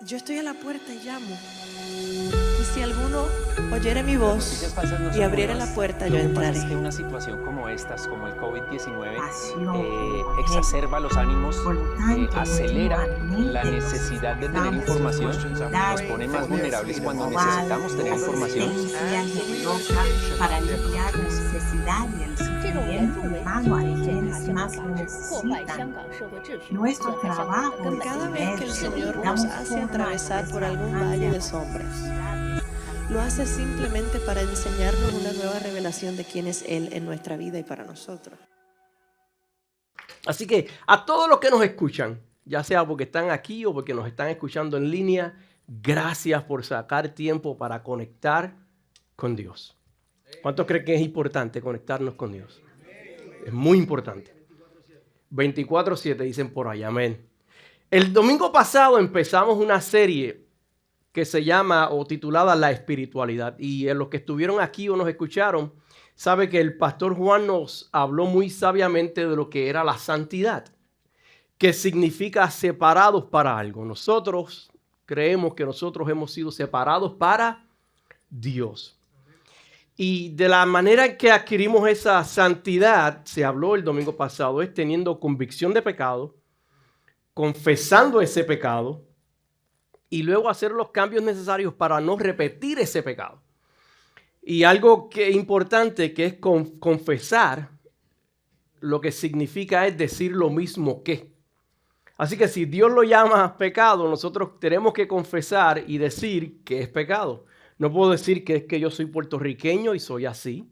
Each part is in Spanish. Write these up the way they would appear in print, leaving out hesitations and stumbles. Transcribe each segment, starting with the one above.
Yo estoy a la puerta y llamo. Y si alguno oyere mi voz y abriera la puerta, yo entraré. Es que una situación como estas, como el COVID-19, exacerba los ánimos, acelera la necesidad de tener información, nos pone más vulnerables cuando necesitamos tener información. Para aliviar la necesidad y el sufrimiento humano a quienes más lo necesitan. Nuestro trabajo Cada vez que el Señor nos hace atravesar por algún valle de sombras, lo hace simplemente para enseñarnos una nueva revelación de quién es Él en nuestra vida y para nosotros. Así que a todos los que nos escuchan, ya sea porque están aquí o porque nos están escuchando en línea, gracias por sacar tiempo para conectar con Dios. ¿Cuántos creen que es importante conectarnos con Dios? Es muy importante. 24/7 dicen por ahí, amén. El domingo pasado empezamos una serie que se llama o titulada La Espiritualidad. Y los que estuvieron aquí o nos escucharon, sabe que el pastor Juan nos habló muy sabiamente de lo que era la santidad, que significa separados para algo. Nosotros creemos que nosotros hemos sido separados para Dios. Y de la manera en que adquirimos esa santidad, se habló el domingo pasado, es teniendo convicción de pecado, confesando ese pecado y luego hacer los cambios necesarios para no repetir ese pecado. Y algo que es importante, que es confesar, lo que significa es decir lo mismo que. Así que si Dios lo llama pecado, nosotros tenemos que confesar y decir que es pecado. No puedo decir que es que yo soy puertorriqueño y soy así.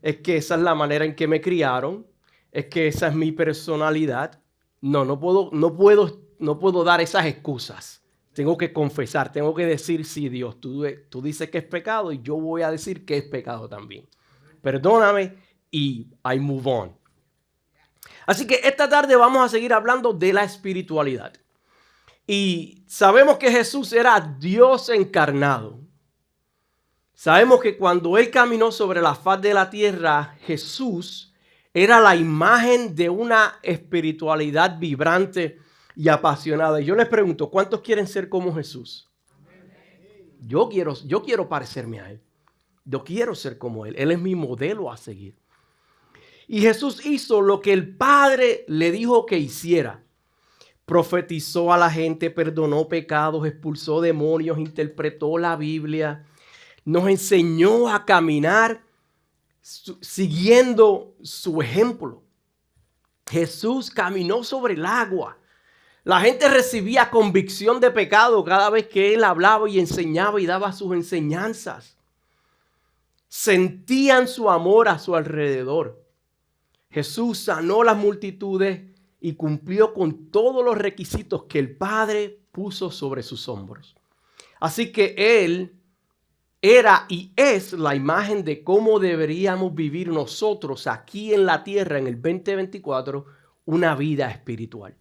Es que esa es la manera en que me criaron. Es que esa es mi personalidad. No puedo dar esas excusas. Tengo que confesar, tengo que decir, sí, Dios, tú dices que es pecado y yo voy a decir que es pecado también. Perdóname y I move on. Así que esta tarde vamos a seguir hablando de la espiritualidad. Y sabemos que Jesús era Dios encarnado. Sabemos que cuando Él caminó sobre la faz de la tierra, Jesús era la imagen de una espiritualidad vibrante y apasionada. Y yo les pregunto, ¿cuántos quieren ser como Jesús? Yo quiero parecerme a Él. Yo quiero ser como Él. Él es mi modelo a seguir. Y Jesús hizo lo que el Padre le dijo que hiciera. Profetizó a la gente, perdonó pecados, expulsó demonios, interpretó la Biblia. Nos enseñó a caminar siguiendo su ejemplo. Jesús caminó sobre el agua. La gente recibía convicción de pecado cada vez que Él hablaba y enseñaba y daba sus enseñanzas. Sentían su amor a su alrededor. Jesús sanó las multitudes y cumplió con todos los requisitos que el Padre puso sobre sus hombros. Así que Él era y es la imagen de cómo deberíamos vivir nosotros aquí en la tierra en el 2024 una vida espiritual.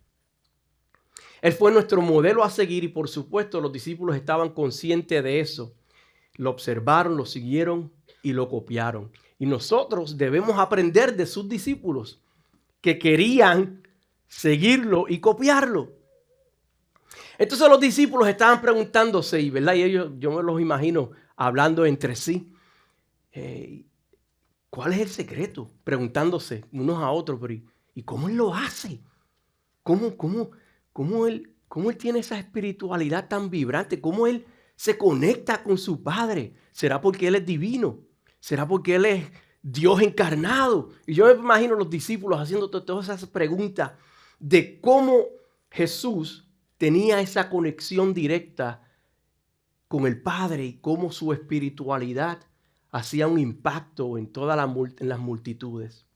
Él fue nuestro modelo a seguir y por supuesto los discípulos estaban conscientes de eso. Lo observaron, lo siguieron y lo copiaron. Y nosotros debemos aprender de sus discípulos que querían seguirlo y copiarlo. Entonces los discípulos estaban preguntándose, ¿verdad? Y ellos, yo me los imagino hablando entre sí. ¿Cuál es el secreto? Preguntándose unos a otros, pero ¿y cómo Él lo hace? ¿Cómo él tiene esa espiritualidad tan vibrante? ¿Cómo Él se conecta con su Padre? ¿Será porque Él es divino? ¿Será porque Él es Dios encarnado? Y yo me imagino los discípulos haciendo todas esas preguntas de cómo Jesús tenía esa conexión directa con el Padre y cómo su espiritualidad hacía un impacto en en las multitudes.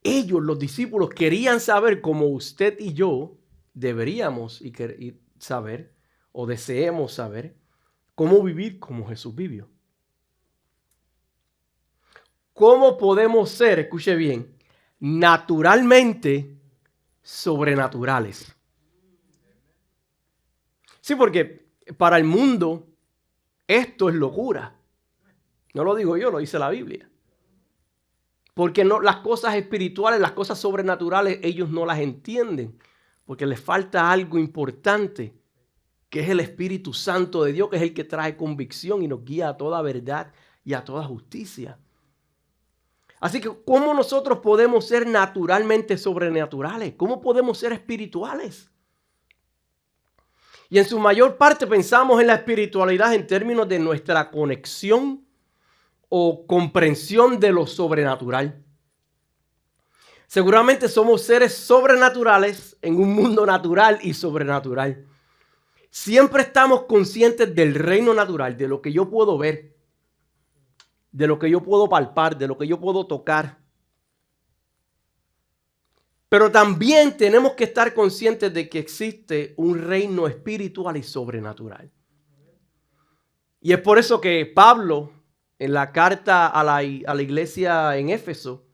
Ellos, los discípulos, querían saber como usted y yo deberíamos y saber o deseemos saber cómo vivir como Jesús vivió. ¿Cómo podemos ser, escuche bien, naturalmente sobrenaturales? Sí, porque para el mundo esto es locura. No lo digo yo, lo dice la Biblia. Porque no, las cosas espirituales, las cosas sobrenaturales, ellos no las entienden. Porque les falta algo importante. que es el Espíritu Santo de Dios, que es el que trae convicción y nos guía a toda verdad y a toda justicia. Así que, ¿cómo nosotros podemos ser naturalmente sobrenaturales? ¿Cómo podemos ser espirituales? Y en su mayor parte pensamos en la espiritualidad en términos de nuestra conexión o comprensión de lo sobrenatural. Seguramente somos seres sobrenaturales en un mundo natural y sobrenatural. Siempre estamos conscientes del reino natural, de lo que yo puedo ver, de lo que yo puedo palpar, de lo que yo puedo tocar. Pero también tenemos que estar conscientes de que existe un reino espiritual y sobrenatural. Y es por eso que Pablo, en la carta a la iglesia en Éfeso,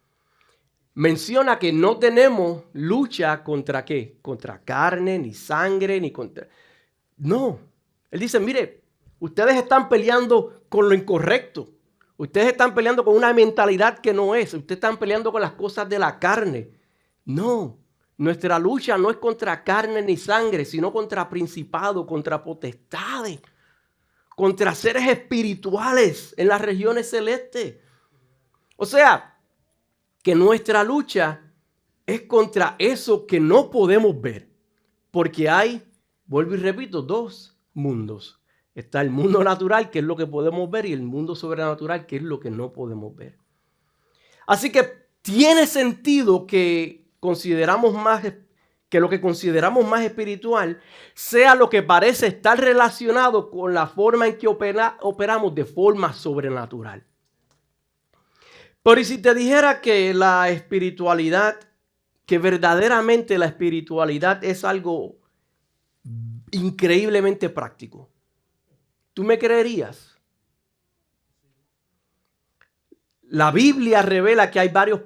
menciona que no tenemos lucha contra ¿qué? Contra carne, ni sangre, ni contra... No. Él dice, mire, ustedes están peleando con lo incorrecto. Ustedes están peleando con una mentalidad que no es. Ustedes están peleando con las cosas de la carne. No. Nuestra lucha no es contra carne ni sangre, sino contra principados, contra potestades, contra seres espirituales en las regiones celestes. O sea, que nuestra lucha es contra eso que no podemos ver. Porque hay, vuelvo y repito, dos mundos. Está el mundo natural, que es lo que podemos ver, y el mundo sobrenatural, que es lo que no podemos ver. Así que tiene sentido que lo que consideramos más espiritual sea lo que parece estar relacionado con la forma en que operamos de forma sobrenatural. Pero ¿y si te dijera que la espiritualidad, que verdaderamente la espiritualidad es algo increíblemente práctico? ¿Tú me creerías? La Biblia revela que hay varios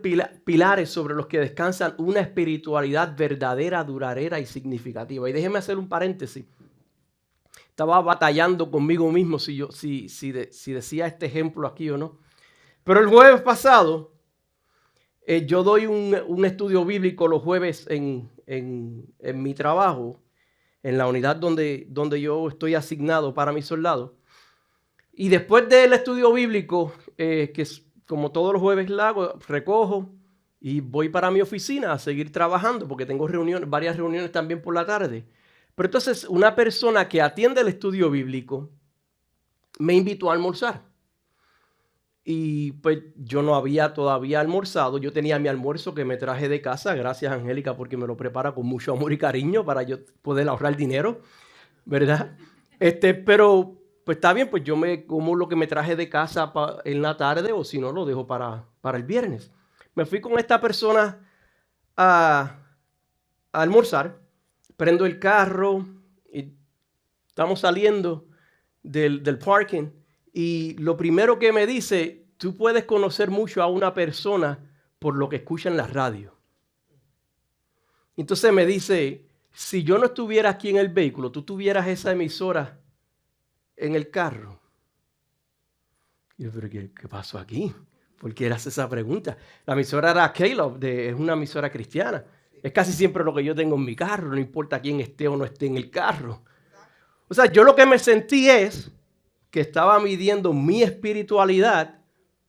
pilares sobre los que descansan una espiritualidad verdadera, duradera y significativa. Y déjeme hacer un paréntesis. Estaba batallando conmigo mismo si decía este ejemplo aquí o no. Pero el jueves pasado, yo doy un estudio bíblico los jueves en mi trabajo, en la unidad donde yo estoy asignado para mis soldados. Y después del estudio bíblico, que como todos los jueves lo hago, recojo y voy para mi oficina a seguir trabajando porque tengo varias reuniones también por la tarde. Pero entonces una persona que atiende el estudio bíblico me invitó a almorzar. Y pues yo no había todavía almorzado. Yo tenía mi almuerzo que me traje de casa. Gracias, Angélica, porque me lo prepara con mucho amor y cariño para yo poder ahorrar dinero, ¿verdad? Pero pues está bien, pues yo me como lo que me traje de casa en la tarde, o si no, lo dejo para el viernes. Me fui con esta persona a almorzar. Prendo el carro y estamos saliendo del parking. Y lo primero que me dice, tú puedes conocer mucho a una persona por lo que escucha en la radio. Entonces me dice, si yo no estuviera aquí en el vehículo, tú tuvieras esa emisora en el carro. Y yo, pero ¿qué pasó aquí? ¿Por qué eras esa pregunta? La emisora era Caleb, es una emisora cristiana. Es casi siempre lo que yo tengo en mi carro, no importa quién esté o no esté en el carro. O sea, yo lo que me sentí es que estaba midiendo mi espiritualidad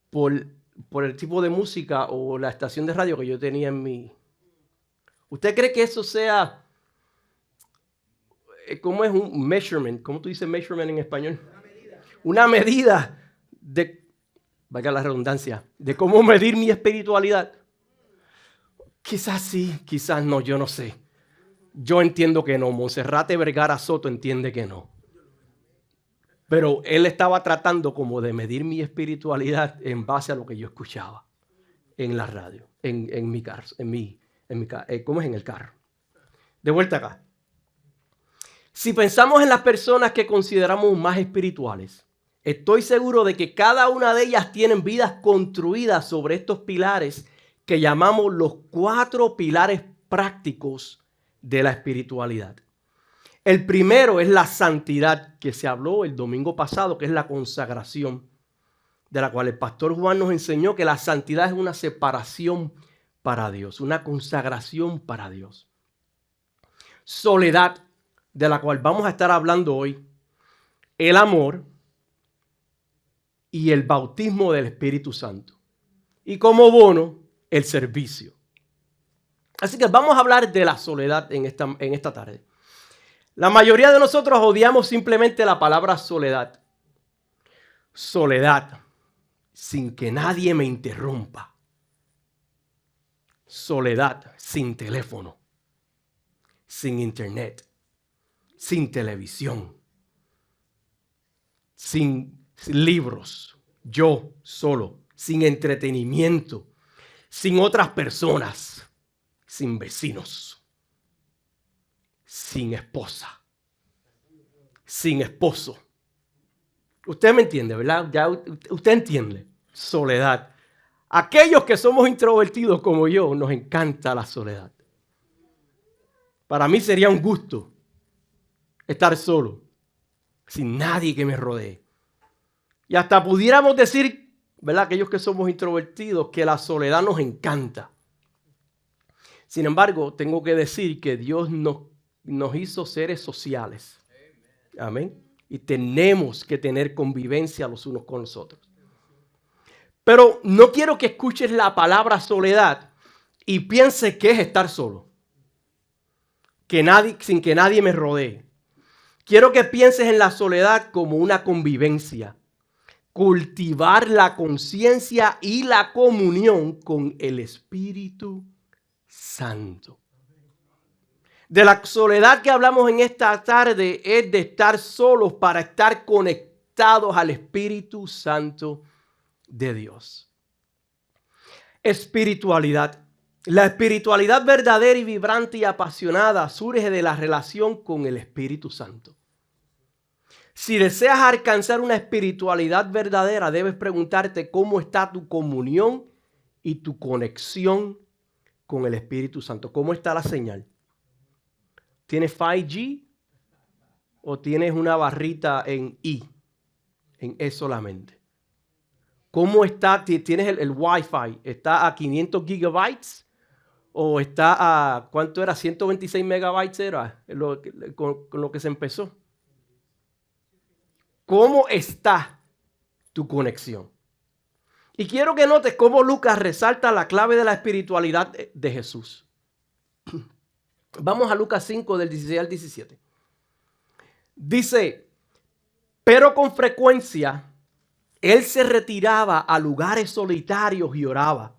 por el tipo de música o la estación de radio que yo tenía en mi... ¿Usted cree que eso sea... ¿Cómo es un measurement? ¿Cómo tú dices measurement en español? Una medida de... Valga la redundancia. De cómo medir mi espiritualidad. Quizás sí, quizás no, yo no sé. Yo entiendo que no. Monserrate Vergara Soto entiende que no. Pero él estaba tratando como de medir mi espiritualidad en base a lo que yo escuchaba en la radio, en mi carro, ¿cómo es? En el carro. De vuelta acá. Si pensamos en las personas que consideramos más espirituales, estoy seguro de que cada una de ellas tienen vidas construidas sobre estos pilares que llamamos los 4 pilares prácticos de la espiritualidad. El primero es la santidad, que se habló el domingo pasado, que es la consagración, de la cual el pastor Juan nos enseñó que la santidad es una separación para Dios, una consagración para Dios. Soledad, de la cual vamos a estar hablando hoy, el amor y el bautismo del Espíritu Santo. Y como bono, el servicio. Así que vamos a hablar de la soledad en esta tarde. La mayoría de nosotros odiamos simplemente la palabra soledad. Soledad, sin que nadie me interrumpa. Soledad, sin teléfono, sin internet, sin televisión, sin libros, yo solo, sin entretenimiento, sin otras personas, sin vecinos, sin esposa, sin esposo. Usted me entiende, ¿verdad? Ya usted entiende. Soledad. Aquellos que somos introvertidos como yo, nos encanta la soledad. Para mí sería un gusto estar solo, sin nadie que me rodee. Y hasta pudiéramos decir, ¿verdad? Aquellos que somos introvertidos, que la soledad nos encanta. Sin embargo, tengo que decir que Dios nos hizo seres sociales. Amén. Y tenemos que tener convivencia los unos con los otros. Pero no quiero que escuches la palabra soledad y pienses que es estar solo. Sin que nadie me rodee. Quiero que pienses en la soledad como una convivencia. Cultivar la conciencia y la comunión con el Espíritu Santo. De la soledad que hablamos en esta tarde es de estar solos para estar conectados al Espíritu Santo de Dios. Espiritualidad. La espiritualidad verdadera y vibrante y apasionada surge de la relación con el Espíritu Santo. Si deseas alcanzar una espiritualidad verdadera, debes preguntarte cómo está tu comunión y tu conexión con el Espíritu Santo. ¿Cómo está la señal? ¿Tienes 5G o tienes una barrita en E? En E solamente. ¿Cómo está? ¿Tienes el Wi-Fi? ¿Está a 500 gigabytes? ¿O está a, cuánto era? 126 megabytes era con lo que se empezó. ¿Cómo está tu conexión? Y quiero que notes cómo Lucas resalta la clave de la espiritualidad de Jesús. Vamos a Lucas 5 del 16 al 17. Dice, pero con frecuencia él se retiraba a lugares solitarios y oraba.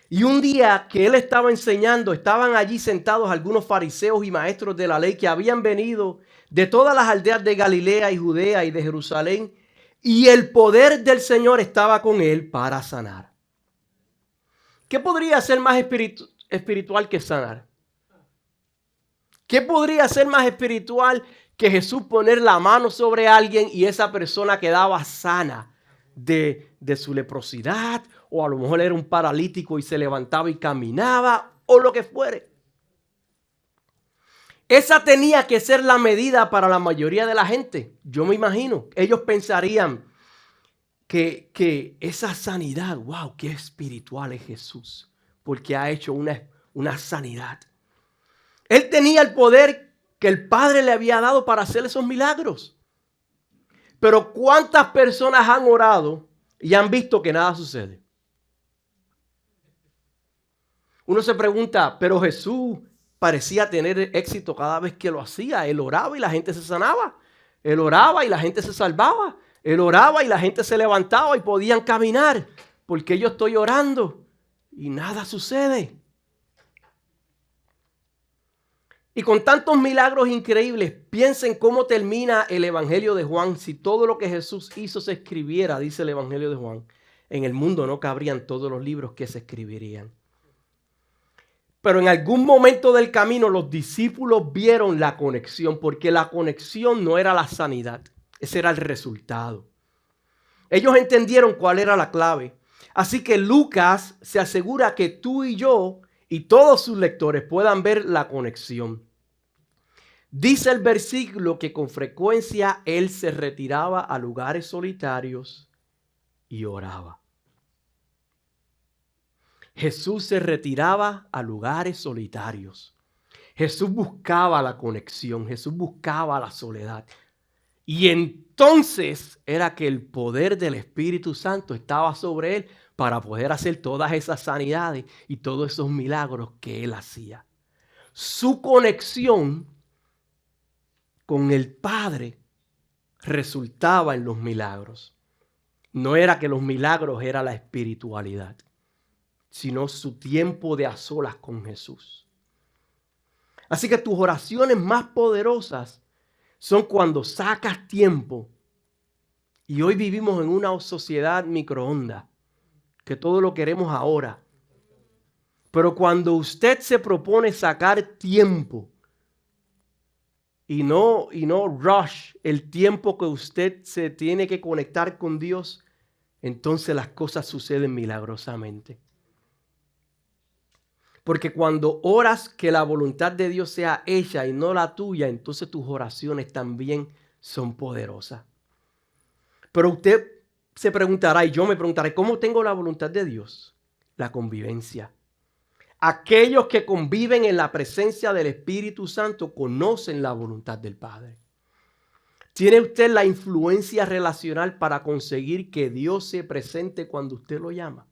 Y un día que él estaba enseñando, estaban allí sentados algunos fariseos y maestros de la ley que habían venido de todas las aldeas de Galilea y Judea y de Jerusalén. Y el poder del Señor estaba con él para sanar. ¿Qué podría ser más espiritual que sanar? ¿Qué podría ser más espiritual que Jesús poner la mano sobre alguien y esa persona quedaba sana de su leprosidad? O a lo mejor era un paralítico y se levantaba y caminaba, o lo que fuere. Esa tenía que ser la medida para la mayoría de la gente. Yo me imagino. Ellos pensarían que esa sanidad, wow, qué espiritual es Jesús, porque ha hecho una sanidad. Él tenía el poder que el Padre le había dado para hacer esos milagros. Pero ¿cuántas personas han orado y han visto que nada sucede? Uno se pregunta, pero Jesús parecía tener éxito cada vez que lo hacía. Él oraba y la gente se sanaba. Él oraba y la gente se salvaba. Él oraba y la gente se levantaba y podían caminar. Porque yo estoy orando y nada sucede. Y con tantos milagros increíbles, piensen cómo termina el Evangelio de Juan. Si todo lo que Jesús hizo se escribiera, dice el Evangelio de Juan, en el mundo no cabrían todos los libros que se escribirían. Pero en algún momento del camino los discípulos vieron la conexión, porque la conexión no era la sanidad, ese era el resultado. Ellos entendieron cuál era la clave. Así que Lucas se asegura que tú y yo y todos sus lectores puedan ver la conexión. Dice el versículo que con frecuencia él se retiraba a lugares solitarios y oraba. Jesús se retiraba a lugares solitarios. Jesús buscaba la conexión, Jesús buscaba la soledad. Y entonces era que el poder del Espíritu Santo estaba sobre él para poder hacer todas esas sanidades y todos esos milagros que él hacía. Su conexión con el Padre resultaba en los milagros. No era que los milagros era la espiritualidad, sino su tiempo de a solas con Jesús. Así que tus oraciones más poderosas son cuando sacas tiempo. Y hoy vivimos en una sociedad microondas, que todo lo queremos ahora. Pero cuando usted se propone sacar tiempo y no rush el tiempo que usted se tiene que conectar con Dios, entonces las cosas suceden milagrosamente. Porque cuando oras que la voluntad de Dios sea hecha y no la tuya, entonces tus oraciones también son poderosas. Pero usted se preguntará, y yo me preguntaré, ¿cómo tengo la voluntad de Dios? La convivencia. Aquellos que conviven en la presencia del Espíritu Santo conocen la voluntad del Padre. ¿Tiene usted la influencia relacional para conseguir que Dios se presente cuando usted lo llama?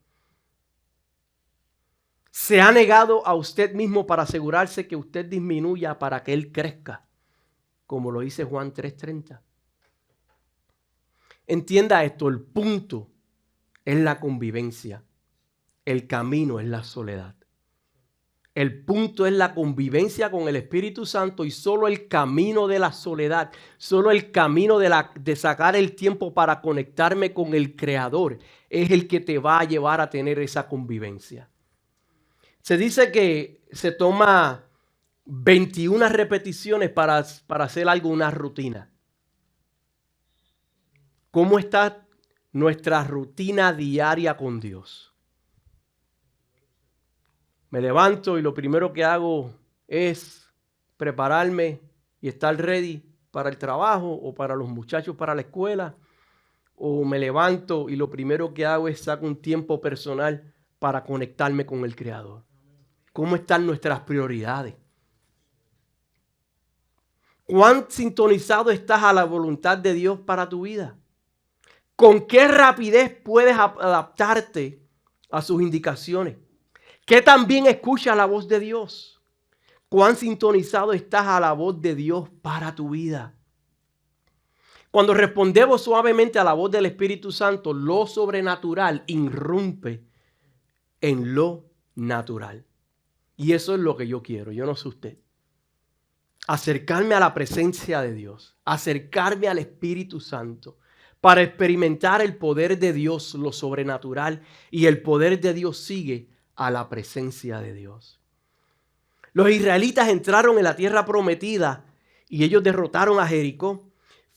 ¿Se ha negado a usted mismo para asegurarse que usted disminuya para que Él crezca? Como lo dice Juan 3:30. Entienda esto, el punto es la convivencia. El camino es la soledad. El punto es la convivencia con el Espíritu Santo y solo el camino de la soledad, solo el camino de sacar el tiempo para conectarme con el Creador es el que te va a llevar a tener esa convivencia. Se dice que se toma 21 repeticiones para hacer algo, una rutina. ¿Cómo está nuestra rutina diaria con Dios? Me levanto y lo primero que hago es prepararme y estar ready para el trabajo o para los muchachos para la escuela. O me levanto y lo primero que hago es sacar un tiempo personal para conectarme con el Creador. ¿Cómo están nuestras prioridades? ¿Cuán sintonizado estás a la voluntad de Dios para tu vida? ¿Con qué rapidez puedes adaptarte a sus indicaciones? ¿Qué tan bien escuchas la voz de Dios? ¿Cuán sintonizado estás a la voz de Dios para tu vida? Cuando respondemos suavemente a la voz del Espíritu Santo, lo sobrenatural irrumpe en lo natural. Y eso es lo que yo quiero, yo no sé usted. Acercarme a la presencia de Dios, acercarme al Espíritu Santo para experimentar el poder de Dios, lo sobrenatural, y el poder de Dios sigue a la presencia de Dios. Los israelitas entraron en la tierra prometida y ellos derrotaron a Jericó.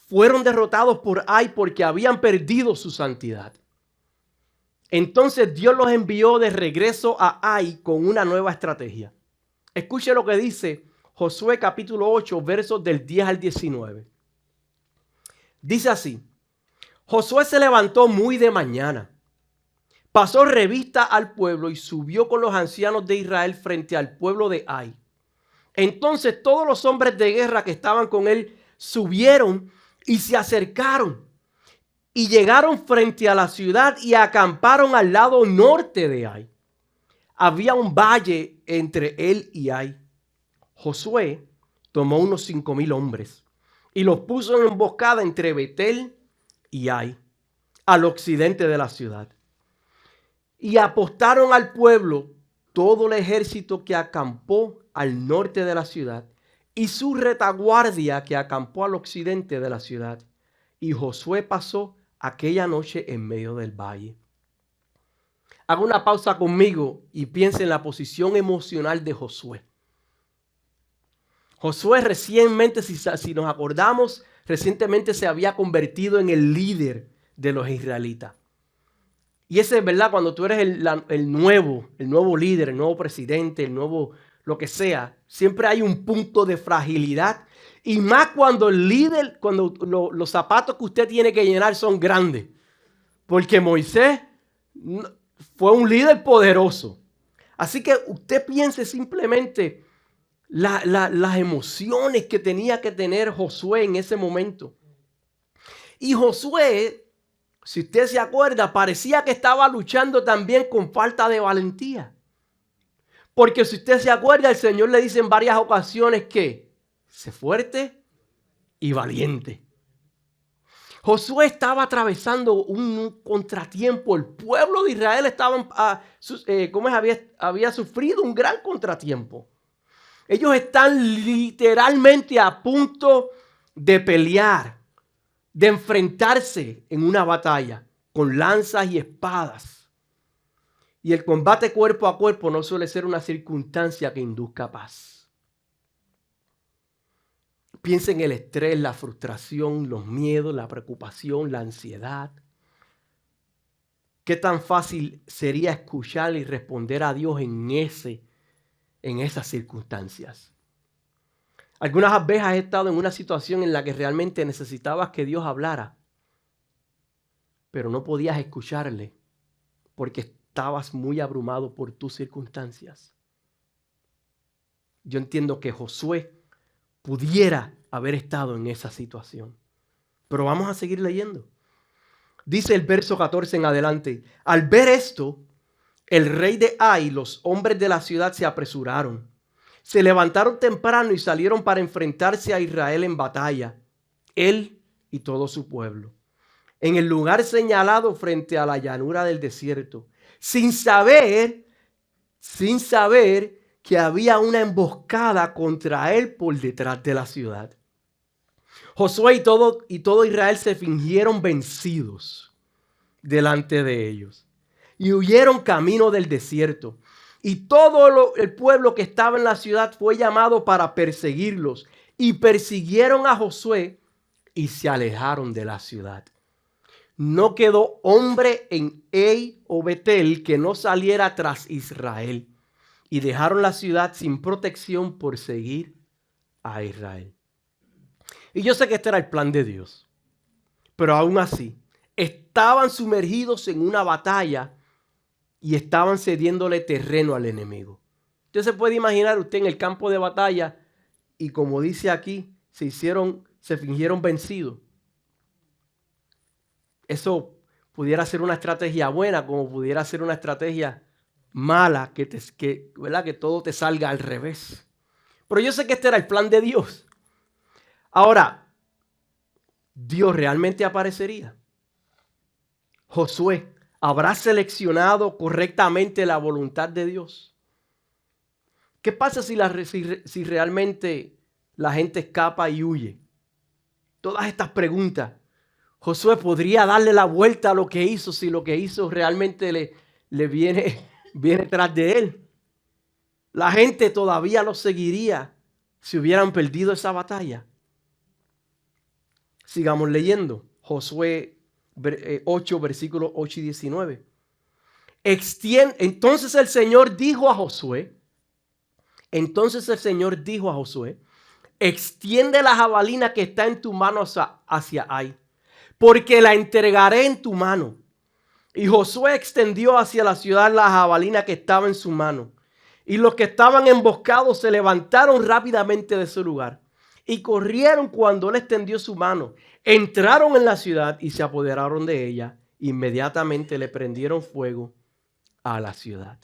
Fueron derrotados por Ai porque habían perdido su santidad. Entonces Dios los envió de regreso a Ai con una nueva estrategia. Escuche lo que dice Josué capítulo 8, versos del 10 al 19. Dice así: Josué se levantó muy de mañana, pasó revista al pueblo y subió con los ancianos de Israel frente al pueblo de Ai. Entonces todos los hombres de guerra que estaban con él subieron y se acercaron y llegaron frente a la ciudad y acamparon al lado norte de Ai. Había un valle entre él y Ai. Josué tomó unos 5,000 hombres y los puso en emboscada entre Betel y Ai, al occidente de la ciudad. Y apostaron al pueblo todo el ejército que acampó al norte de la ciudad y su retaguardia que acampó al occidente de la ciudad. Y Josué pasó aquella noche en medio del valle. Haga una pausa conmigo y piense en la posición emocional de Josué. Josué recientemente, si nos acordamos, recientemente se había convertido en el líder de los israelitas. Y ese es verdad, cuando tú eres el nuevo líder, el nuevo presidente, el nuevo lo que sea, siempre hay un punto de fragilidad. Y más cuando el líder, cuando los zapatos que usted tiene que llenar son grandes. Porque Moisés fue un líder poderoso. Así que usted piense simplemente las emociones que tenía que tener Josué en ese momento. Y Josué, si usted se acuerda, parecía que estaba luchando también con falta de valentía. Porque si usted se acuerda, el Señor le dice en varias ocasiones que sé fuerte y valiente. Josué estaba atravesando un contratiempo. El pueblo de Israel había sufrido un gran contratiempo. Ellos están literalmente a punto de pelear, de enfrentarse en una batalla con lanzas y espadas. Y el combate cuerpo a cuerpo no suele ser una circunstancia que induzca paz. Piensa en el estrés, la frustración, los miedos, la preocupación, la ansiedad. ¿Qué tan fácil sería escuchar y responder a Dios en esas circunstancias? Algunas veces has estado en una situación en la que realmente necesitabas que Dios hablara, pero no podías escucharle porque estabas muy abrumado por tus circunstancias. Yo entiendo que Josué pudiera haber estado en esa situación, pero vamos a seguir leyendo. Dice el verso 14 en adelante: al ver esto, el rey de Ai y los hombres de la ciudad se apresuraron. Se levantaron temprano y salieron para enfrentarse a Israel en batalla, él y todo su pueblo, en el lugar señalado frente a la llanura del desierto, sin saber que había una emboscada contra él por detrás de la ciudad. Josué y todo Israel se fingieron vencidos delante de ellos y huyeron camino del desierto. Y todo el pueblo que estaba en la ciudad fue llamado para perseguirlos. Y persiguieron a Josué y se alejaron de la ciudad. No quedó hombre en Ei o Betel que no saliera tras Israel. Y dejaron la ciudad sin protección por seguir a Israel. Y yo sé que este era el plan de Dios. Pero aún así, estaban sumergidos en una batalla y estaban cediéndole terreno al enemigo. Usted se puede imaginar usted en el campo de batalla y, como dice aquí, se fingieron vencidos. Eso pudiera ser una estrategia buena, como pudiera ser una estrategia mala, ¿verdad? Que todo te salga al revés. Pero yo sé que este era el plan de Dios. Ahora, ¿Dios realmente aparecería? Josué, ¿habrá seleccionado correctamente la voluntad de Dios? ¿Qué pasa si realmente la gente escapa y huye? Todas estas preguntas. Josué podría darle la vuelta a lo que hizo si lo que hizo realmente le viene tras de él. La gente todavía lo seguiría si hubieran perdido esa batalla. Sigamos leyendo. Josué 8, versículos 8 y 19. Entonces el Señor dijo a Josué, extiende la jabalina que está en tu mano hacia Ai, porque la entregaré en tu mano. Y Josué extendió hacia la ciudad la jabalina que estaba en su mano. Y los que estaban emboscados se levantaron rápidamente de su lugar y corrieron cuando él extendió su mano. Entraron en la ciudad y se apoderaron de ella. Inmediatamente le prendieron fuego a la ciudad.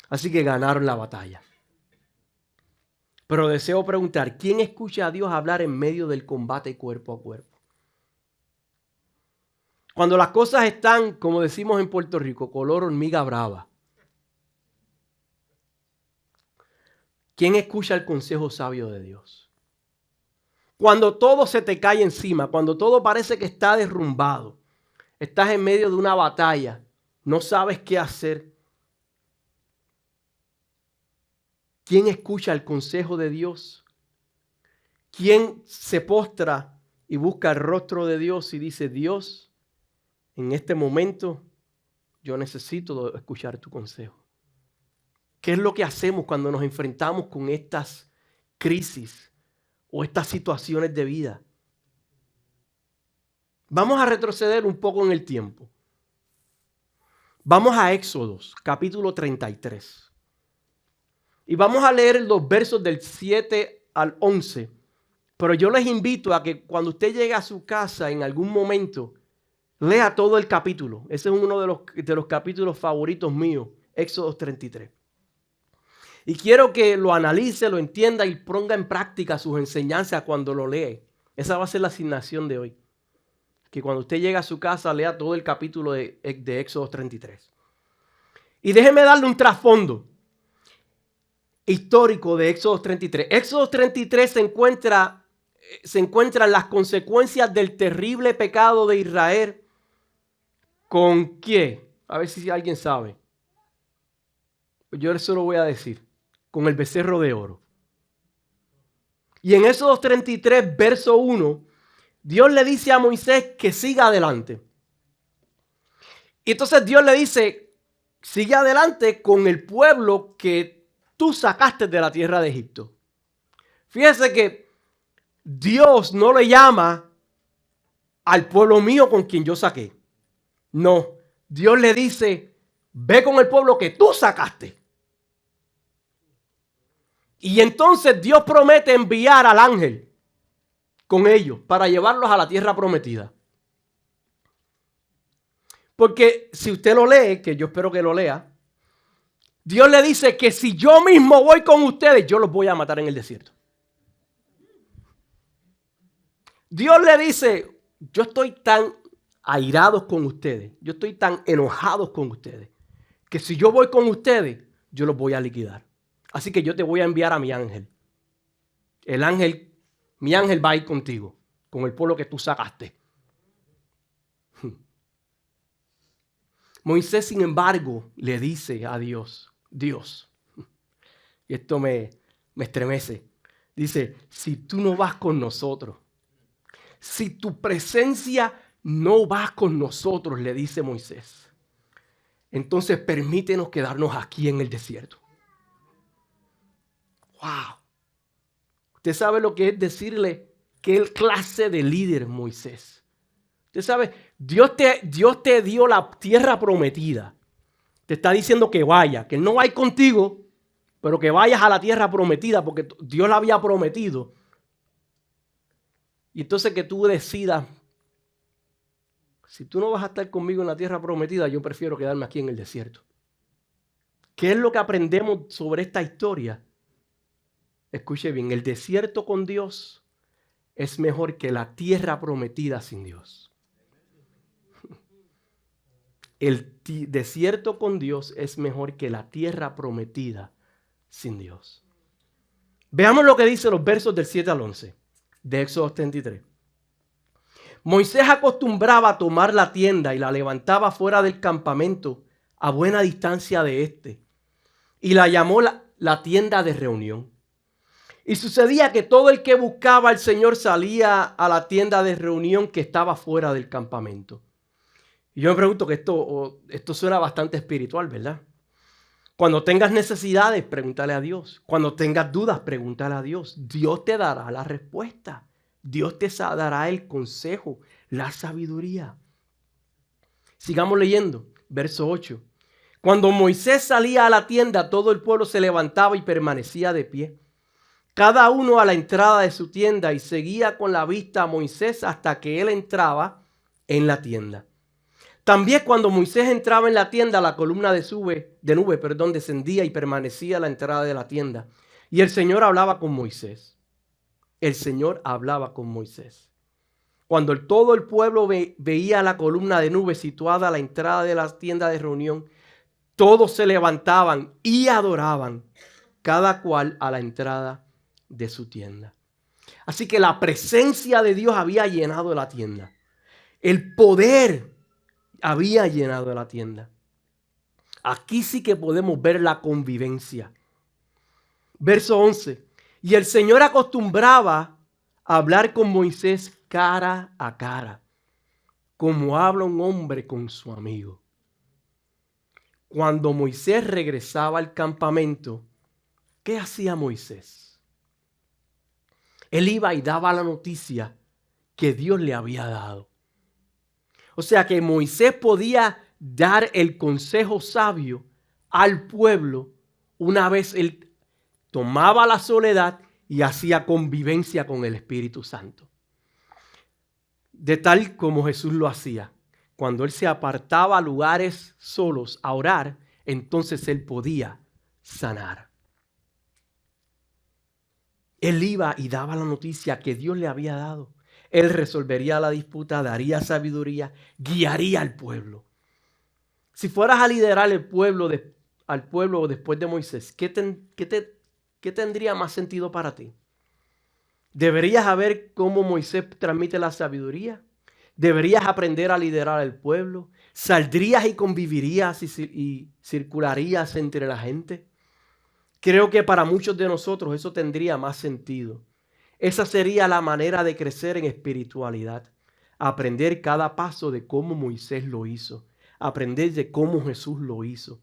Así que ganaron la batalla. Pero deseo preguntar, ¿quién escucha a Dios hablar en medio del combate cuerpo a cuerpo? Cuando las cosas están, como decimos en Puerto Rico, color hormiga brava. ¿Quién escucha el consejo sabio de Dios? Cuando todo se te cae encima, cuando todo parece que está derrumbado, estás en medio de una batalla, no sabes qué hacer. ¿Quién escucha el consejo de Dios? ¿Quién se postra y busca el rostro de Dios y dice, Dios, en este momento yo necesito escuchar tu consejo? ¿Qué es lo que hacemos cuando nos enfrentamos con estas crisis o estas situaciones de vida? Vamos a retroceder un poco en el tiempo. Vamos a Éxodos, capítulo 33. Y vamos a leer los versos del 7 al 11. Pero yo les invito a que cuando usted llegue a su casa en algún momento, lea todo el capítulo. Ese es uno de los capítulos favoritos míos, Éxodo 33. Y quiero que lo analice, lo entienda y ponga en práctica sus enseñanzas cuando lo lee. Esa va a ser la asignación de hoy. Que cuando usted llegue a su casa, lea todo el capítulo de Éxodo 33. Y déjeme darle un trasfondo histórico de Éxodo 33. Éxodo 33 se encuentran las consecuencias del terrible pecado de Israel. ¿Con qué? A ver si alguien sabe. Yo eso lo voy a decir. Con el becerro de oro. Y en Éxodo 33, verso 1, Dios le dice a Moisés que siga adelante. Y entonces Dios le dice, sigue adelante con el pueblo que tú sacaste de la tierra de Egipto. Fíjese que Dios no le llama al pueblo mío con quien yo saqué. No, Dios le dice, ve con el pueblo que tú sacaste. Y entonces Dios promete enviar al ángel con ellos para llevarlos a la tierra prometida. Porque si usted lo lee, que yo espero que lo lea, Dios le dice que si yo mismo voy con ustedes, yo los voy a matar en el desierto. Dios le dice, yo estoy tan airados con ustedes, yo estoy tan enojados con ustedes, que si yo voy con ustedes, yo los voy a liquidar. Así que yo te voy a enviar a mi ángel. Mi ángel va a ir contigo, con el pueblo que tú sacaste. Moisés, sin embargo, le dice a Dios, y esto me estremece, dice, si tú no vas con nosotros, si tu presencia no va con nosotros, le dice Moisés, entonces permítenos quedarnos aquí en el desierto. ¡Wow! Usted sabe lo que es decirle qué clase de líder Moisés. Usted sabe, Dios te dio la tierra prometida. Te está diciendo que vaya, que no vaya contigo, pero que vayas a la tierra prometida porque Dios la había prometido. Y entonces que tú decidas, si tú no vas a estar conmigo en la tierra prometida, yo prefiero quedarme aquí en el desierto. ¿Qué es lo que aprendemos sobre esta historia? Escuche bien, el desierto con Dios es mejor que la tierra prometida sin Dios. El desierto con Dios es mejor que la tierra prometida sin Dios. Veamos lo que dice los versos del 7 al 11 de Éxodo 33. Moisés acostumbraba a tomar la tienda y la levantaba fuera del campamento a buena distancia de éste, y la llamó la tienda de reunión. Y sucedía que todo el que buscaba al Señor salía a la tienda de reunión que estaba fuera del campamento. Y yo me pregunto que esto suena bastante espiritual, ¿verdad? Cuando tengas necesidades, pregúntale a Dios. Cuando tengas dudas, pregúntale a Dios. Dios te dará la respuesta. Dios te dará el consejo, la sabiduría. Sigamos leyendo, verso 8. Cuando Moisés salía a la tienda, todo el pueblo se levantaba y permanecía de pie, cada uno a la entrada de su tienda, y seguía con la vista a Moisés hasta que él entraba en la tienda. También cuando Moisés entraba en la tienda, la columna de nube descendía y permanecía a la entrada de la tienda. Y el Señor hablaba con Moisés. El Señor hablaba con Moisés. Cuando todo el pueblo veía la columna de nube situada a la entrada de la tienda de reunión, todos se levantaban y adoraban, cada cual a la entrada de su tienda. Así que la presencia de Dios había llenado la tienda. El poder había llenado la tienda. Aquí sí que podemos ver la convivencia. Verso 11. Y el Señor acostumbraba a hablar con Moisés cara a cara, como habla un hombre con su amigo. Cuando Moisés regresaba al campamento, ¿qué hacía Moisés? Él iba y daba la noticia que Dios le había dado. O sea que Moisés podía dar el consejo sabio al pueblo una vez tomaba la soledad y hacía convivencia con el Espíritu Santo. De tal como Jesús lo hacía. Cuando él se apartaba a lugares solos a orar, entonces él podía sanar. Él iba y daba la noticia que Dios le había dado. Él resolvería la disputa, daría sabiduría, guiaría al pueblo. Si fueras a liderar al pueblo después de Moisés, ¿qué tendría más sentido para ti? ¿Deberías saber cómo Moisés transmite la sabiduría? ¿Deberías aprender a liderar al pueblo? ¿Saldrías y convivirías y circularías entre la gente? Creo que para muchos de nosotros eso tendría más sentido. Esa sería la manera de crecer en espiritualidad. Aprender cada paso de cómo Moisés lo hizo. Aprender de cómo Jesús lo hizo.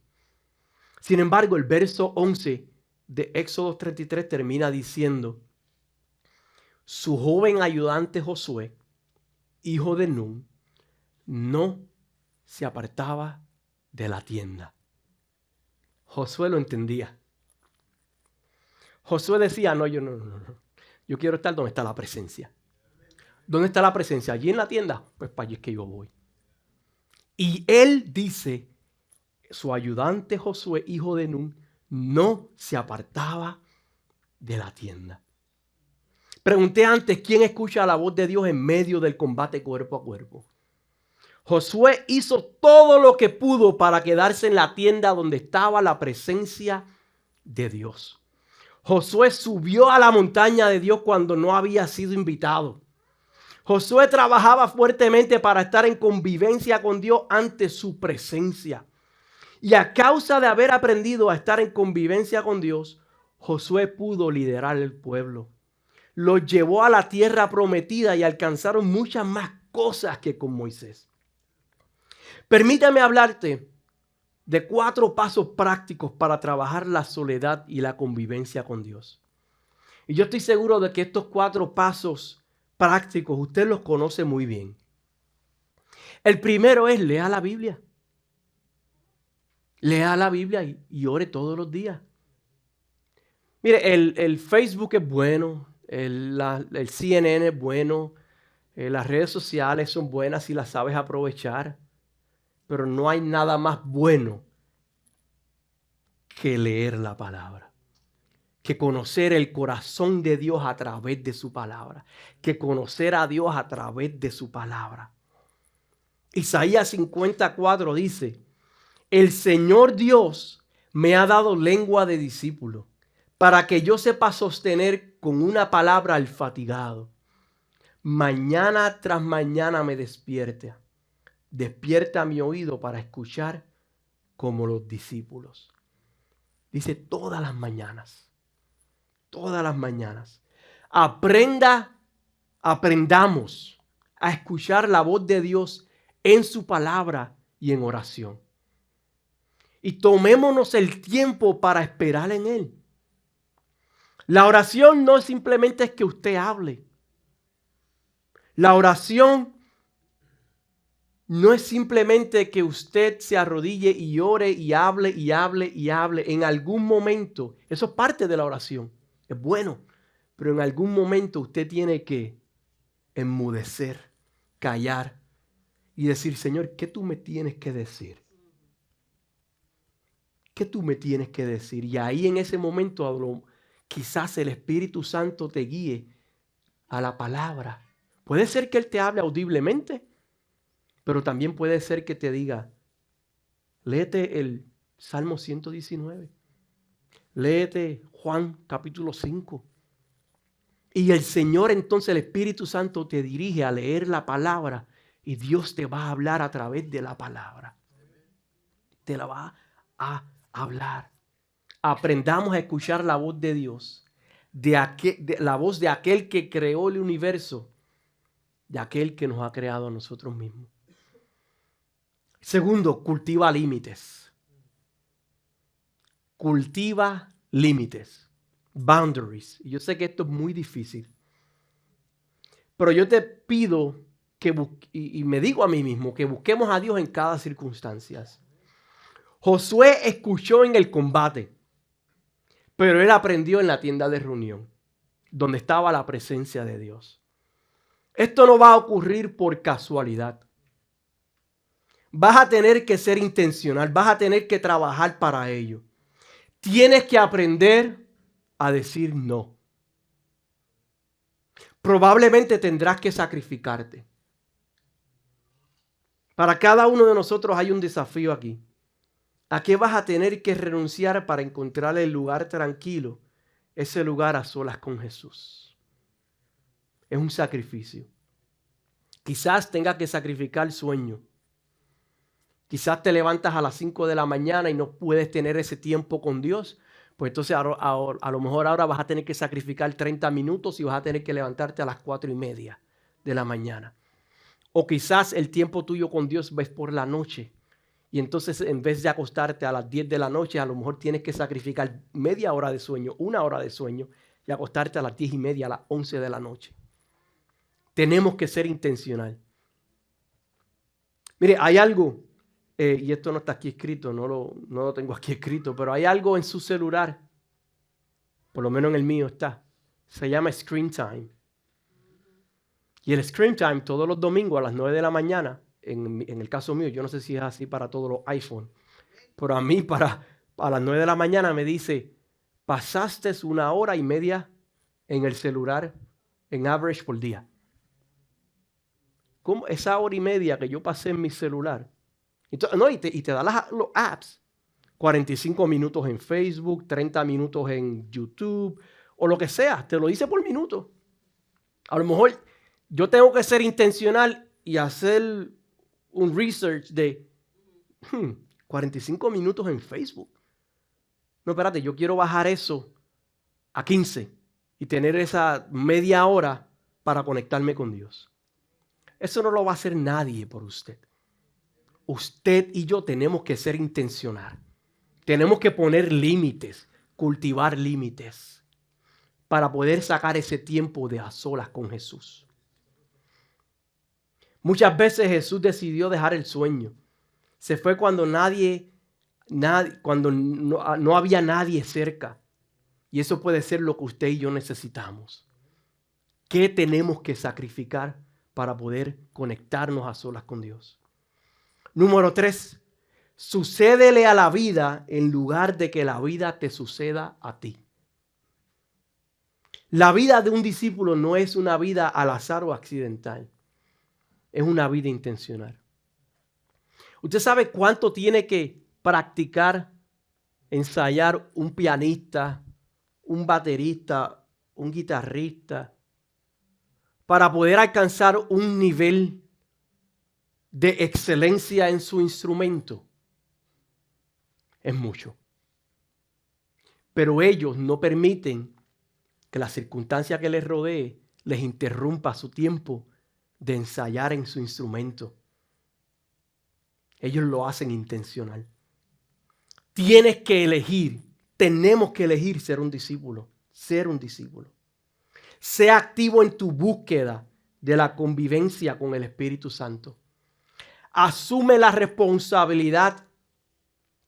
Sin embargo, el verso 11 de Éxodo 33 termina diciendo: su joven ayudante Josué, hijo de Nun, no se apartaba de la tienda. Josué lo entendía. Josué decía, no. Yo quiero estar donde está la presencia. ¿Dónde está la presencia? Allí en la tienda. Pues para allí es que yo voy. Y él dice, su ayudante Josué, hijo de Nun, no se apartaba de la tienda. Pregunté antes, ¿quién escucha la voz de Dios en medio del combate cuerpo a cuerpo? Josué hizo todo lo que pudo para quedarse en la tienda donde estaba la presencia de Dios. Josué subió a la montaña de Dios cuando no había sido invitado. Josué trabajaba fuertemente para estar en convivencia con Dios ante su presencia. Y a causa de haber aprendido a estar en convivencia con Dios, Josué pudo liderar el pueblo. Los llevó a la tierra prometida y alcanzaron muchas más cosas que con Moisés. Permítame hablarte de 4 pasos prácticos para trabajar la soledad y la convivencia con Dios. Y yo estoy seguro de que estos 4 pasos prácticos usted los conoce muy bien. El primero es lea la Biblia. Lea la Biblia y ore todos los días. Mire, el Facebook es bueno, el CNN es bueno, las redes sociales son buenas si las sabes aprovechar, pero no hay nada más bueno que leer la palabra, que conocer el corazón de Dios a través de su palabra, que conocer a Dios a través de su palabra. Isaías 54 dice, el Señor Dios me ha dado lengua de discípulo, para que yo sepa sostener con una palabra al fatigado. Mañana tras mañana me despierta mi oído para escuchar como los discípulos. Dice todas las mañanas. Aprendamos a escuchar la voz de Dios en su palabra y en oración. Y tomémonos el tiempo para esperar en Él. La oración no simplemente es que usted hable. La oración no es simplemente que usted se arrodille y ore y hable. En algún momento, eso es parte de la oración. Es bueno, pero en algún momento usted tiene que enmudecer, callar y decir, Señor, ¿qué tú me tienes que decir? ¿Qué tú me tienes que decir? Y ahí en ese momento quizás el Espíritu Santo te guíe a la palabra. Puede ser que Él te hable audiblemente, pero también puede ser que te diga, léete el Salmo 119, léete Juan capítulo 5. Y el Señor, entonces el Espíritu Santo te dirige a leer la palabra y Dios te va a hablar a través de la palabra. Te la va a hablar. Aprendamos a escuchar la voz de Dios, la voz de aquel que creó el universo, de aquel que nos ha creado a nosotros mismos. Segundo, cultiva límites. Cultiva límites. Boundaries. Y yo sé que esto es muy difícil, pero yo te pido y me digo a mí mismo que busquemos a Dios en cada circunstancia. Josué escuchó en el combate, Pero él aprendió en la tienda de reunión, donde estaba la presencia de Dios. Esto no va a ocurrir por casualidad. Vas a tener que ser intencional, vas a tener que trabajar para ello. Tienes que aprender a decir no. Probablemente tendrás que sacrificarte. Para cada uno de nosotros hay un desafío aquí. ¿A qué vas a tener que renunciar para encontrar el lugar tranquilo? Ese lugar a solas con Jesús. Es un sacrificio. Quizás tengas que sacrificar sueño. Quizás te levantas a las 5 de la mañana y no puedes tener ese tiempo con Dios. Pues entonces a lo mejor ahora vas a tener que sacrificar 30 minutos y vas a tener que levantarte a las 4:30 de la mañana. O quizás el tiempo tuyo con Dios ves por la noche. Y entonces en vez de acostarte a las 10 de la noche, a lo mejor tienes que sacrificar media hora de sueño, 1 hora de sueño y acostarte a las 10:30, a las 11 de la noche. Tenemos que ser intencional. Mire, hay algo, y esto no está aquí escrito, no lo tengo aquí escrito, pero hay algo en su celular, por lo menos en el mío está, se llama Screen Time. Y el Screen Time todos los domingos a las 9 de la mañana, en el caso mío, yo no sé si es así para todos los iPhone, pero a mí a las 9 de la mañana me dice, pasaste 1 hora y media en el celular en average por día. ¿Cómo? Esa hora y media que yo pasé en mi celular. Entonces, no, y te da los apps. 45 minutos en Facebook, 30 minutos en YouTube, o lo que sea, te lo dice por minuto. A lo mejor yo tengo que ser intencional y hacer un research de 45 minutos en Facebook. No, espérate, yo quiero bajar eso a 15 y tener esa media hora para conectarme con Dios. Eso no lo va a hacer nadie por usted. Usted y yo tenemos que ser intencional. Tenemos que poner límites, cultivar límites para poder sacar ese tiempo de a solas con Jesús. Muchas veces Jesús decidió dejar el sueño. Se fue cuando cuando no había nadie cerca. Y eso puede ser lo que usted y yo necesitamos. ¿Qué tenemos que sacrificar para poder conectarnos a solas con Dios? Número 3, sucédele a la vida en lugar de que la vida te suceda a ti. La vida de un discípulo no es una vida al azar o accidental. Es una vida intencional. ¿Usted sabe cuánto tiene que practicar, ensayar un pianista, un baterista, un guitarrista, para poder alcanzar un nivel de excelencia en su instrumento? Es mucho. Pero ellos no permiten que la circunstancia que les rodee les interrumpa su tiempo de ensayar en su instrumento. Ellos lo hacen intencional. Tienes que elegir, tenemos que elegir ser un discípulo, ser un discípulo. Sea activo en tu búsqueda de la convivencia con el Espíritu Santo. Asume la responsabilidad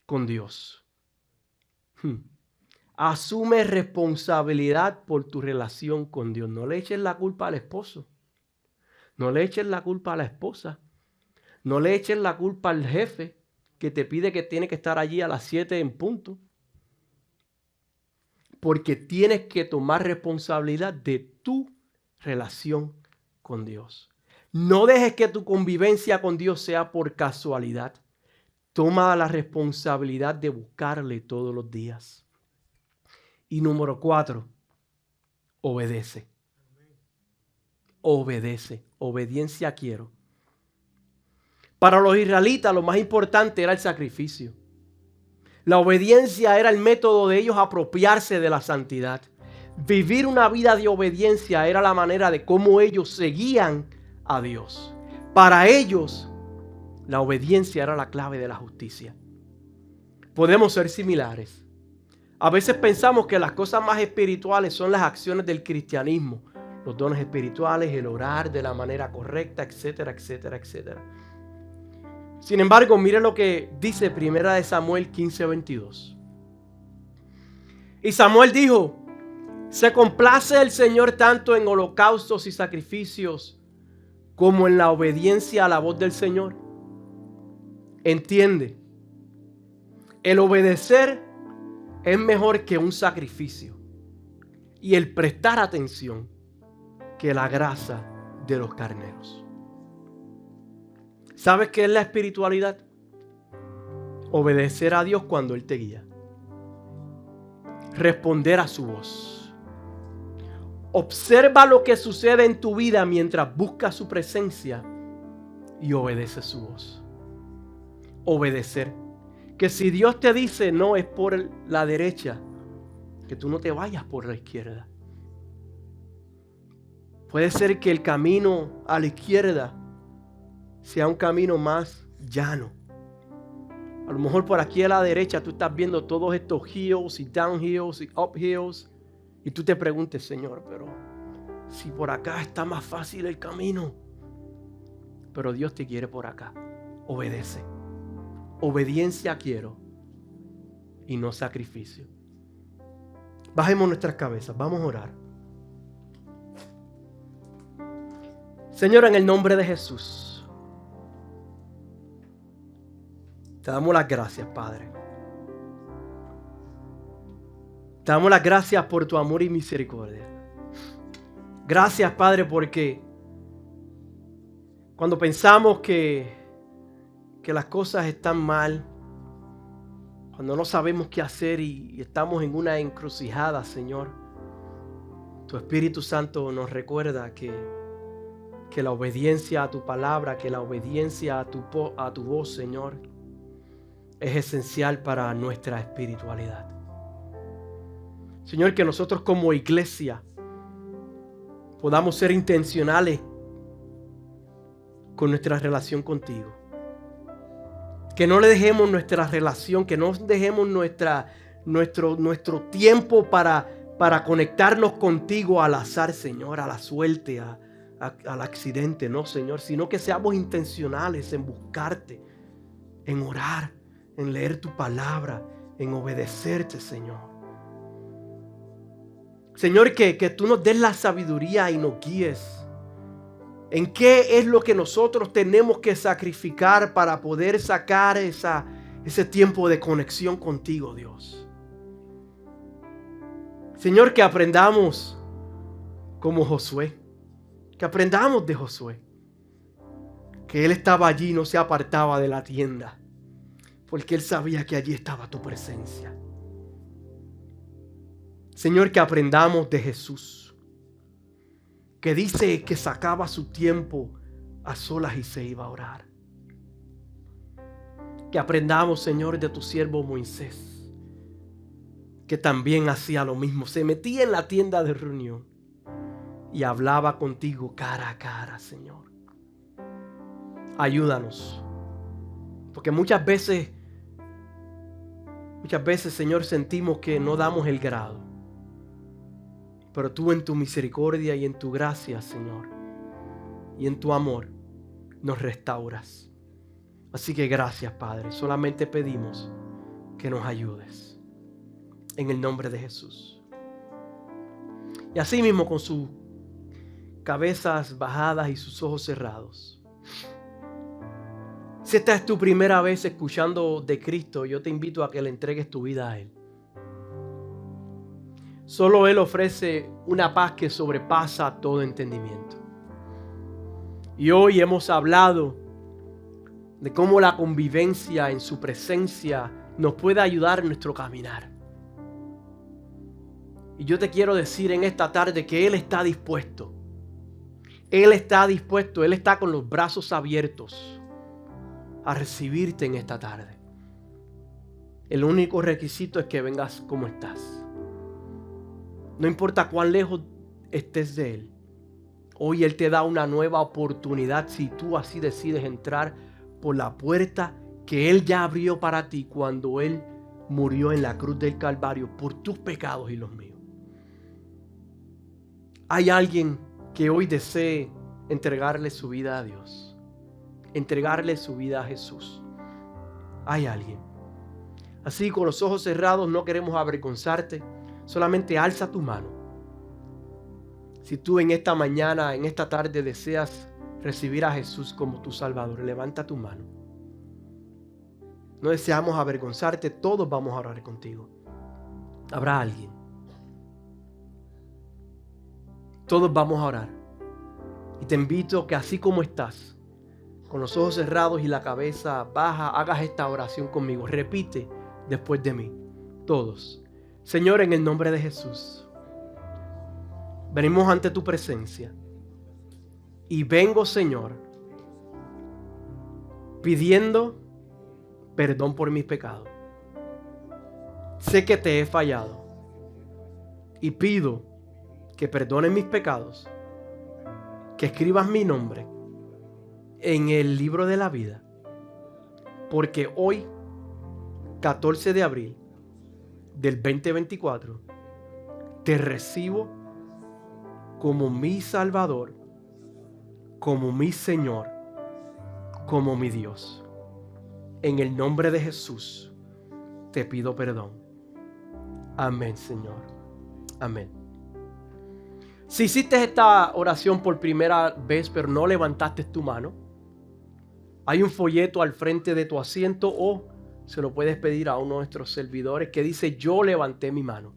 con Dios. Asume responsabilidad por tu relación con Dios. No le eches la culpa al esposo. No le eches la culpa a la esposa. No le eches la culpa al jefe que te pide que tiene que estar allí a las 7 en punto. Porque tienes que tomar responsabilidad de tu relación con Dios. No dejes que tu convivencia con Dios sea por casualidad. Toma la responsabilidad de buscarle todos los días. Y número 4, obedece. Obedece. Obediencia quiero. Para los israelitas lo más importante era el sacrificio. La obediencia era el método de ellos apropiarse de la santidad. Vivir una vida de obediencia era la manera de cómo ellos seguían a Dios. Para ellos, la obediencia era la clave de la justicia. Podemos ser similares. A veces pensamos que las cosas más espirituales son las acciones del cristianismo. Los dones espirituales, el orar de la manera correcta, etcétera, etcétera, etcétera. Sin embargo, mire lo que dice 1 Samuel 15:22. Y Samuel dijo: se complace el Señor tanto en holocaustos y sacrificios como en la obediencia a la voz del Señor. Entiende, el obedecer es mejor que un sacrificio, y el prestar atención que la grasa de los carneros. ¿Sabes qué es la espiritualidad? Obedecer a Dios cuando Él te guía. Responder a su voz. Observa lo que sucede en tu vida mientras buscas su presencia y obedece su voz. Obedecer. Que si Dios te dice no es por la derecha, que tú no te vayas por la izquierda. Puede ser que el camino a la izquierda sea un camino más llano. A lo mejor por aquí a la derecha tú estás viendo todos estos hills y downhills y uphills y tú te preguntes: Señor, pero si por acá está más fácil el camino. Pero Dios te quiere por acá. Obedece. Obediencia quiero y no sacrificio. Bajemos nuestras cabezas, vamos a orar. Señor, en el nombre de Jesús, te damos las gracias, Padre. Te damos las gracias por tu amor y misericordia. Gracias, Padre, porque cuando pensamos que las cosas están mal, cuando no sabemos qué hacer y estamos en una encrucijada, Señor, tu Espíritu Santo nos recuerda que la obediencia a tu palabra, que la obediencia a tu voz, Señor, es esencial para nuestra espiritualidad. Señor, que nosotros como iglesia podamos ser intencionales con nuestra relación contigo. Que no le dejemos nuestra relación, que no dejemos nuestro tiempo para conectarnos contigo al azar, Señor, a la suerte, al accidente, no, Señor, sino que seamos intencionales en buscarte, en orar, en leer tu palabra, en obedecerte, Señor. Señor, que tú nos des la sabiduría y nos guíes. ¿En qué es lo que nosotros tenemos que sacrificar para poder sacar ese tiempo de conexión contigo, Dios? Señor, que aprendamos como Josué. Que aprendamos de Josué. Que él estaba allí y no se apartaba de la tienda. Porque él sabía que allí estaba tu presencia. Señor, que aprendamos de Jesús. Que dice que sacaba su tiempo a solas y se iba a orar. Que aprendamos, Señor, de tu siervo Moisés, que también hacía lo mismo. Se metía en la tienda de reunión y hablaba contigo cara a cara, Señor. Ayúdanos. Porque muchas veces, Señor, sentimos que no damos el grado. Pero tú en tu misericordia y en tu gracia, Señor, y en tu amor, nos restauras. Así que gracias, Padre. Solamente pedimos que nos ayudes. En el nombre de Jesús. Y así mismo, con sus cabezas bajadas y sus ojos cerrados. Si esta es tu primera vez escuchando de Cristo, yo te invito a que le entregues tu vida a Él. Solo Él ofrece una paz que sobrepasa todo entendimiento. Y hoy hemos hablado de cómo la convivencia en su presencia nos puede ayudar en nuestro caminar. Y yo te quiero decir en esta tarde que Él está dispuesto. Él está dispuesto, Él está con los brazos abiertos a recibirte en esta tarde. El único requisito es que vengas como estás. No importa cuán lejos estés de Él. Hoy Él te da una nueva oportunidad si tú así decides entrar por la puerta que Él ya abrió para ti cuando Él murió en la cruz del Calvario por tus pecados y los míos. Hay alguien que hoy desee entregarle su vida a Dios. Entregarle su vida a Jesús. Hay alguien. Así, con los ojos cerrados, no queremos avergonzarte. Solamente alza tu mano. Si tú en esta mañana, en esta tarde deseas recibir a Jesús como tu Salvador, levanta tu mano. No deseamos avergonzarte, todos vamos a orar contigo. Habrá alguien. Todos vamos a orar. Y te invito a que así como estás, con los ojos cerrados y la cabeza baja, hagas esta oración conmigo. Repite después de mí. Todos. Señor, en el nombre de Jesús, venimos ante tu presencia. Y vengo, Señor, pidiendo perdón por mis pecados. Sé que te he fallado. Y pido que perdones mis pecados. Que escribas mi nombre en el libro de la vida. Porque hoy, 14 de abril del 2024, te recibo como mi Salvador, como mi Señor, como mi Dios. En el nombre de Jesús, te pido perdón. Amén, Señor. Amén. Si hiciste esta oración por primera vez, pero no levantaste tu mano, hay un folleto al frente de tu asiento o se lo puedes pedir a uno de nuestros servidores que dice: yo levanté mi mano.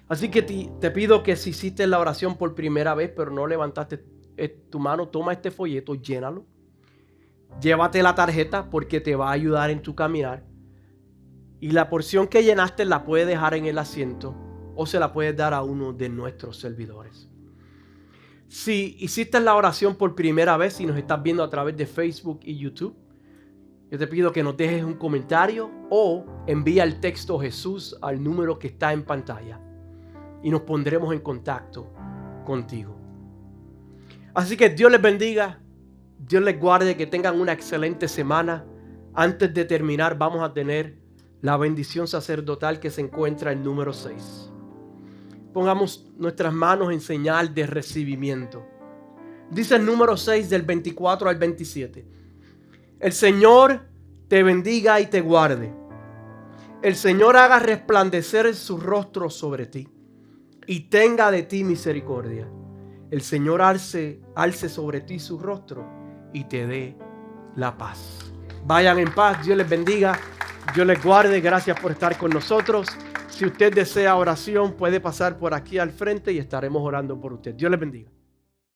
Así que te pido que si hiciste la oración por primera vez, pero no levantaste tu mano, toma este folleto, llénalo. Llévate la tarjeta porque te va a ayudar en tu caminar. Y la porción que llenaste la puedes dejar en el asiento o se la puedes dar a uno de nuestros servidores. Si hiciste la oración por primera vez y nos estás viendo a través de Facebook y YouTube, yo te pido que nos dejes un comentario o envía el texto Jesús al número que está en pantalla y nos pondremos en contacto contigo. Así que Dios les bendiga, Dios les guarde, que tengan una excelente semana. Antes de terminar, vamos a tener la bendición sacerdotal que se encuentra en número 6. Pongamos nuestras manos en señal de recibimiento. Dice el número 6 del 24 al 27. El Señor te bendiga y te guarde. El Señor haga resplandecer su rostro sobre ti y tenga de ti misericordia. El Señor alce sobre ti su rostro y te dé la paz. Vayan en paz. Dios les bendiga. Dios les guarde. Gracias por estar con nosotros. Si usted desea oración, puede pasar por aquí al frente y estaremos orando por usted. Dios les bendiga.